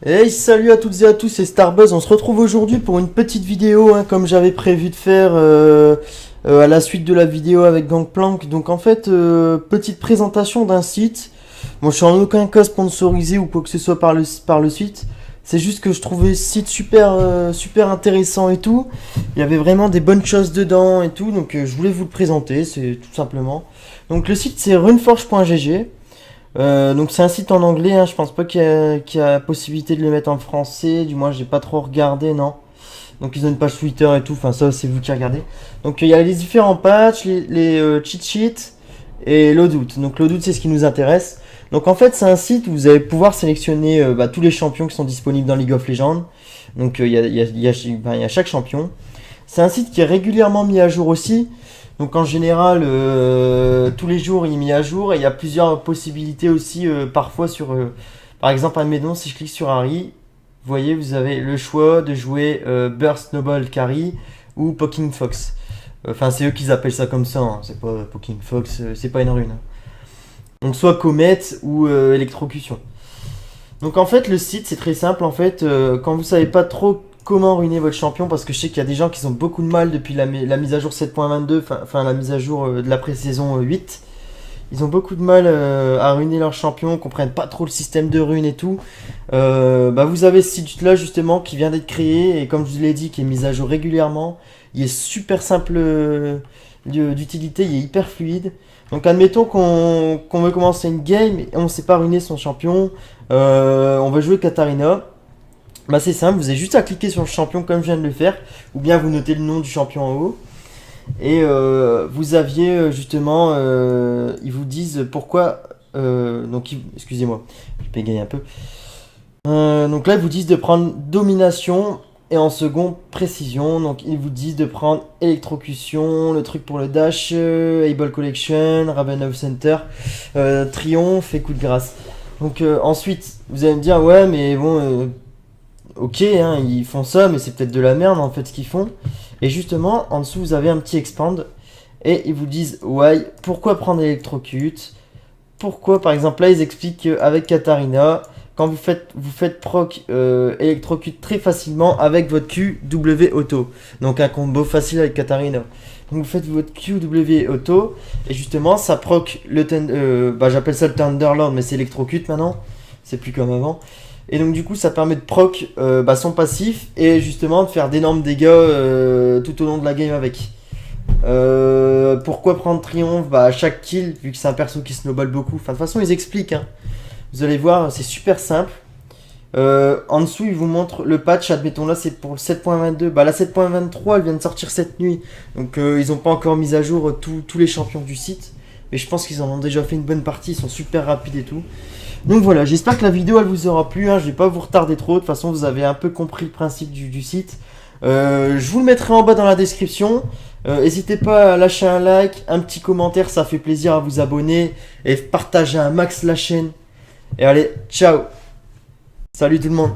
Hey, salut à toutes et à tous, c'est Starbuzz. On se retrouve aujourd'hui pour une petite vidéo, comme j'avais prévu de faire à la suite de la vidéo avec Gangplank. Donc en fait, petite présentation d'un site. Bon, je suis en aucun cas sponsorisé ou quoi que ce soit par le site. C'est juste que je trouvais ce site super intéressant et tout. Il y avait vraiment des bonnes choses dedans et tout. Donc je voulais vous le présenter, c'est tout simplement. Donc le site c'est runforge.gg. Donc c'est un site en anglais, je pense pas qu'il y a la possibilité de le mettre en français, du moins j'ai pas trop regardé, non. Donc ils ont une page Twitter et tout, enfin ça c'est vous qui regardez. Donc il y a les différents patchs, les cheat sheets et loadout. Donc loadout c'est ce qui nous intéresse. Donc en fait c'est un site où vous allez pouvoir sélectionner tous les champions qui sont disponibles dans League of Legends. Donc il y a chaque champion. C'est un site qui est régulièrement mis à jour aussi. Donc en général, tous les jours il est mis à jour et il y a plusieurs possibilités aussi parfois sur... par exemple, admettons, si je clique sur Harry, vous voyez, vous avez le choix de jouer Burst Noble Carry ou Poking Fox. Enfin, c'est eux qui appellent ça comme ça, c'est pas Poking Fox, c'est pas une rune. Donc soit Comet ou Électrocution. Donc en fait, le site c'est très simple en fait, quand vous savez pas trop comment ruiner votre champion, parce que je sais qu'il y a des gens qui ont beaucoup de mal depuis la mise à jour 7.22, enfin la mise à jour de la pré-saison 8. Ils ont beaucoup de mal à ruiner leur champion, comprennent pas trop le système de runes et tout. Vous avez ce site là justement qui vient d'être créé et comme je vous l'ai dit, qui est mis à jour régulièrement. Il est super simple d'utilité, il est hyper fluide. Donc admettons qu'on veut commencer une game et on sait pas ruiner son champion, on veut jouer Katarina. Bah c'est simple, vous avez juste à cliquer sur le champion comme je viens de le faire, ou bien vous notez le nom du champion en haut. Et vous aviez justement, ils vous disent pourquoi, excusez-moi, je bégaye un peu. Donc là ils vous disent de prendre domination et en second précision, donc ils vous disent de prendre électrocution, le truc pour le dash, Able Collection, Raven of Center, triomphe et coup de grâce. Donc ensuite vous allez me dire ouais mais bon... ok, ils font ça, mais c'est peut-être de la merde en fait ce qu'ils font. Et justement, en dessous, vous avez un petit expand. Et ils vous disent, ouais, pourquoi prendre Electrocute? Pourquoi, par exemple, là, ils expliquent qu'avec Katarina, quand vous faites proc Electrocute très facilement avec votre QW auto. Donc un combo facile avec Katarina. Donc vous faites votre QW auto. Et justement, ça proc le j'appelle ça le Thunderlord, mais c'est Electrocute maintenant. C'est plus comme avant. Et donc du coup ça permet de proc son passif et justement de faire d'énormes dégâts tout au long de la game avec. Pourquoi prendre triomphe? À chaque kill, vu que c'est un perso qui snowball beaucoup. Enfin de toute façon ils expliquent. Vous allez voir, c'est super simple. En dessous ils vous montrent le patch, admettons là c'est pour le 7.22. La 7.23 elle vient de sortir cette nuit. Donc ils n'ont pas encore mis à jour tous les champions du site. Mais je pense qu'ils en ont déjà fait une bonne partie, ils sont super rapides et tout. Donc voilà, j'espère que la vidéo elle vous aura plu, je vais pas vous retarder trop, de toute façon vous avez un peu compris le principe du site. Je vous le mettrai en bas dans la description. N'hésitez pas à lâcher un like, un petit commentaire, ça fait plaisir, à vous abonner et partager un max la chaîne. Et allez, ciao. Salut tout le monde.